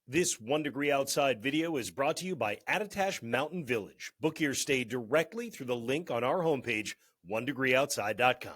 This 1 Degree Outside video is brought to you by Attitash Mountain Village. Book your stay directly through the link on our homepage, onedegreeoutside.com.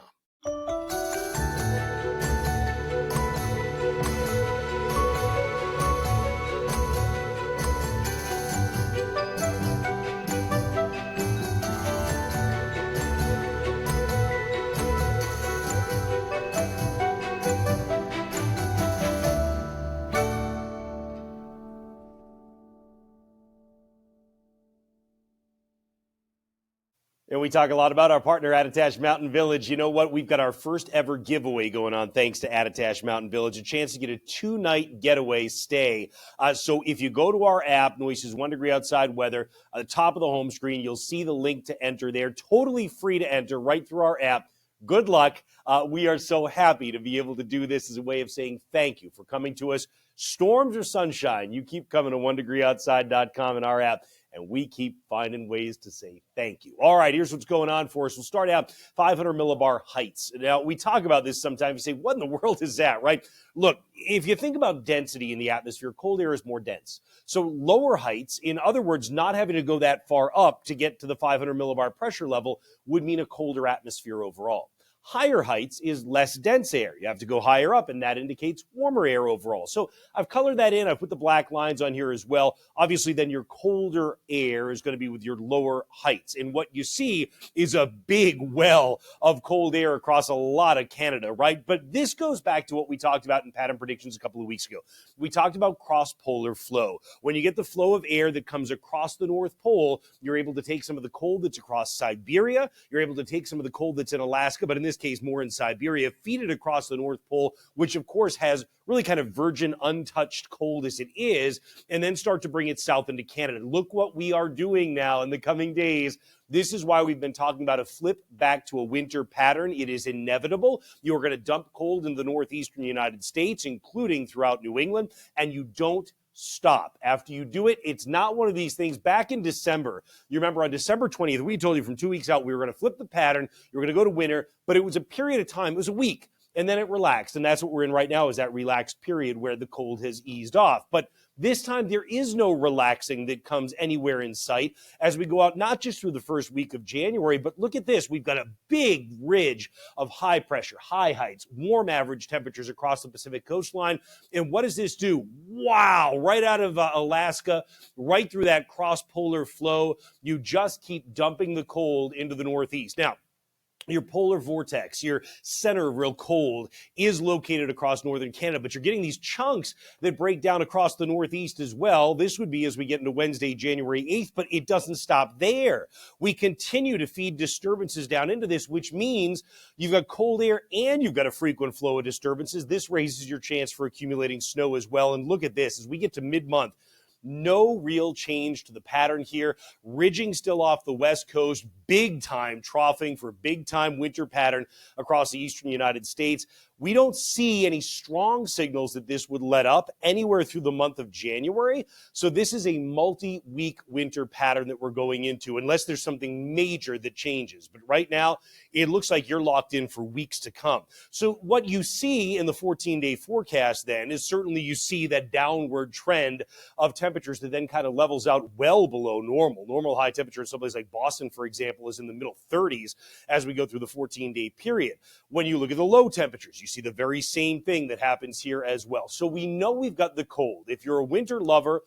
And we talk a lot about our partner, Attitash Mountain Village. You know what? We've got our first ever giveaway going on thanks to Attitash Mountain Village, a chance to get a 2-night getaway stay. So if you go to our app, Noyes' 1 Degree Outside Weather, at the top of the home screen, you'll see the link to enter there. Totally free to enter right through our app. Good luck. We are so happy to be able to do this as a way of saying thank you for coming to us. Storms or sunshine, you keep coming to onedegreeoutside.com and our app, and we keep finding ways to say thank you. All right, here's what's going on for us. We'll start out 500 millibar heights. Now, we talk about this sometimes. You say, what in the world is that, right? Look, if you think about density in the atmosphere, cold air is more dense. So lower heights, in other words, not having to go that far up to get to the 500 millibar pressure level, would mean a colder atmosphere overall. Higher heights is less dense air. You have to go higher up, and that indicates warmer air overall. So I've colored that in. I've put the black lines on here as well. Obviously, then your colder air is going to be with your lower heights. And what you see is a big well of cold air across a lot of Canada, right? But this goes back to what we talked about in pattern predictions a couple of weeks ago. We talked about cross-polar flow. When you get the flow of air that comes across the North Pole, you're able to take some of the cold that's across Siberia. You're able to take some of the cold that's in Alaska, but in this case more in Siberia, feed it across the North Pole, which of course has really kind of virgin, untouched cold as it is, and then start to bring it south into Canada. Look what we are doing now in the coming days. This is why we've been talking about a flip back to a winter pattern. It is inevitable. You're going to dump cold in the northeastern United States, including throughout New England, and you don't stop. After you do it, it's not one of these things. Back in December, you remember on December 20th, we told you from 2 weeks out, we were going to flip the pattern. You were going to go to winter, but it was a period of time. It was a week, and then it relaxed. And that's what we're in right now, is that relaxed period where the cold has eased off. But this time, there is no relaxing that comes anywhere in sight as we go out, not just through the first week of January, but look at this. We've got a big ridge of high pressure, high heights, warm average temperatures across the Pacific coastline. And what does this do? Wow, right out of Alaska, right through that cross-polar flow, you just keep dumping the cold into the Northeast. Now, your polar vortex, your center of real cold, is located across northern Canada, but you're getting these chunks that break down across the Northeast as well. This would be as we get into Wednesday, January 8th, but it doesn't stop there. We continue to feed disturbances down into this, which means you've got cold air and you've got a frequent flow of disturbances. This raises your chance for accumulating snow as well. And look at this, as we get to mid-month, no real change to the pattern here. Ridging still off the West Coast, big time troughing for big time winter pattern across the eastern United States. We don't see any strong signals that this would let up anywhere through the month of January. So this is a multi-week winter pattern that we're going into, unless there's something major that changes. But right now, it looks like you're locked in for weeks to come. So what you see in the 14-day forecast then is certainly you see that downward trend of temperatures that then kind of levels out well below normal. Normal high temperature in someplace like Boston, for example, is in the middle 30s as we go through the 14-day period. When you look at the low temperatures, you see the very same thing that happens here as well. So we know we've got the cold. If you're a winter lover,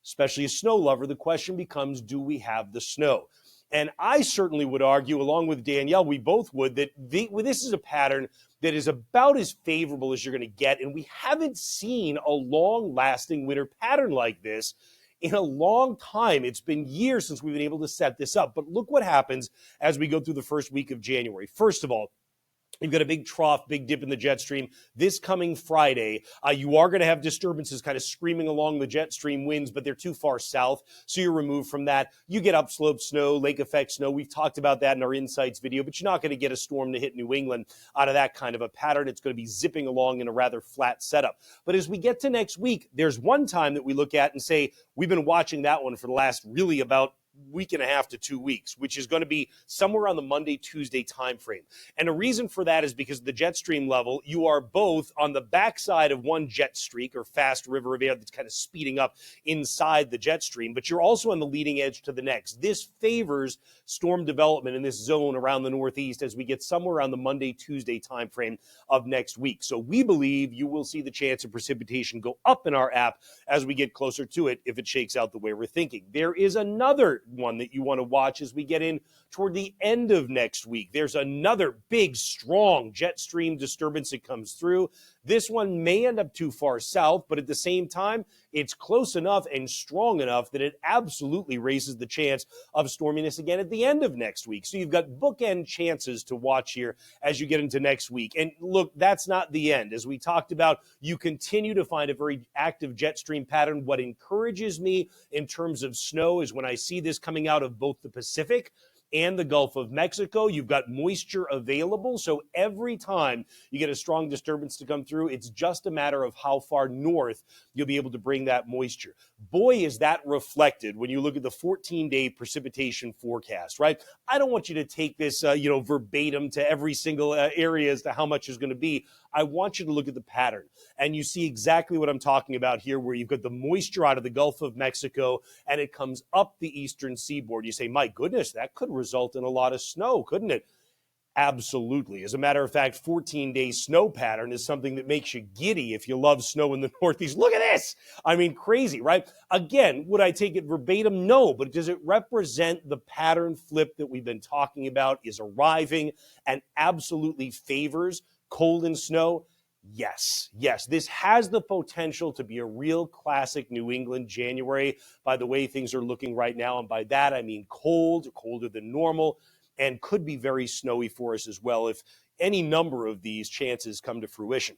especially a snow lover, the question becomes, do we have the snow? And I certainly would argue, along with Danielle, we both would, that this is a pattern that is about as favorable as you're going to get. And we haven't seen a long-lasting winter pattern like this in a long time. It's been years since we've been able to set this up. But look what happens as we go through the first week of January. First of all, you've got a big trough, big dip in the jet stream. This coming Friday, you are going to have disturbances kind of screaming along the jet stream winds, but they're too far south, so you're removed from that. You get upslope snow, lake effect snow. We've talked about that in our Insights video, but you're not going to get a storm to hit New England out of that kind of a pattern. It's going to be zipping along in a rather flat setup. But as we get to next week, there's one time that we look at and say, we've been watching that one for the last really about week and a half to 2 weeks, which is going to be somewhere on the Monday, Tuesday timeframe. And a reason for that is because the jet stream level, you are both on the backside of one jet streak or fast river of air that's kind of speeding up inside the jet stream, but you're also on the leading edge to the next. This favors storm development in this zone around the Northeast as we get somewhere around the Monday, Tuesday timeframe of next week. So we believe you will see the chance of precipitation go up in our app as we get closer to it if it shakes out the way we're thinking. There is another one that you want to watch as we get in toward the end of next week. There's another big, strong jet stream disturbance that comes through. This one may end up too far south, but at the same time, it's close enough and strong enough that it absolutely raises the chance of storminess again at the end of next week. So you've got bookend chances to watch here as you get into next week. And look, that's not the end. As we talked about, you continue to find a very active jet stream pattern. What encourages me in terms of snow is when I see this coming out of both the Pacific and the Gulf of Mexico. You've got moisture available. So every time you get a strong disturbance to come through, it's just a matter of how far north you'll be able to bring that moisture. Boy, is that reflected when you look at the 14-day precipitation forecast, right? I don't want you to take this, verbatim to every single area as to how much is going to be. I want you to look at the pattern. And you see exactly what I'm talking about here, where you've got the moisture out of the Gulf of Mexico and it comes up the eastern seaboard. You say, my goodness, that could result in a lot of snow, couldn't it? Absolutely. As a matter of fact, 14-day snow pattern is something that makes you giddy if you love snow in the Northeast. Look at this. I mean, crazy, right? Again, would I take it verbatim? No, but does it represent the pattern flip that we've been talking about is arriving and absolutely favors cold and snow? Yes. This has the potential to be a real classic New England January by the way things are looking right now. And by that, I mean cold, colder than normal, and could be very snowy for us as well if any number of these chances come to fruition.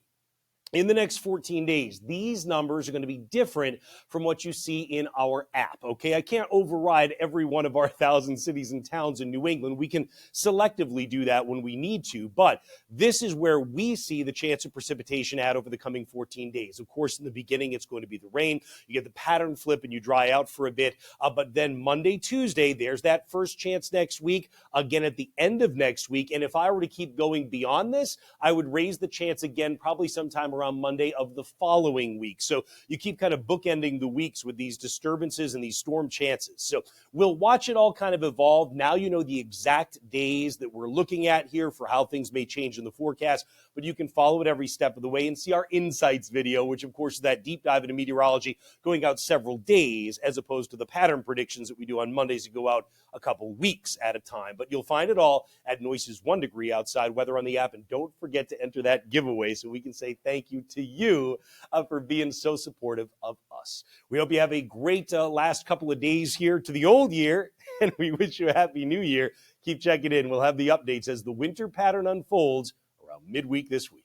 In the next 14 days, these numbers are going to be different from what you see in our app, okay? I can't override every one of our 1,000 cities and towns in New England. We can selectively do that when we need to, but this is where we see the chance of precipitation at over the coming 14 days. Of course, in the beginning, it's going to be the rain. You get the pattern flip and you dry out for a bit, but then Monday, Tuesday, there's that first chance next week, again at the end of next week, and if I were to keep going beyond this, I would raise the chance again probably sometime around Monday of the following week. So you keep kind of bookending the weeks with these disturbances and these storm chances. So we'll watch it all kind of evolve. Now you know the exact days that we're looking at here for how things may change in the forecast, but you can follow it every step of the way and see our insights video, which of course is that deep dive into meteorology going out several days as opposed to the pattern predictions that we do on Mondays that go out a couple weeks at a time. But you'll find it all at Noyes' 1 degree outside weather on the app. And don't forget to enter that giveaway so we can say thank you to you for being so supportive of us. We hope you have a great last couple of days here to the old year, and we wish you a happy new year. Keep checking in. We'll have the updates as the winter pattern unfolds around midweek this week.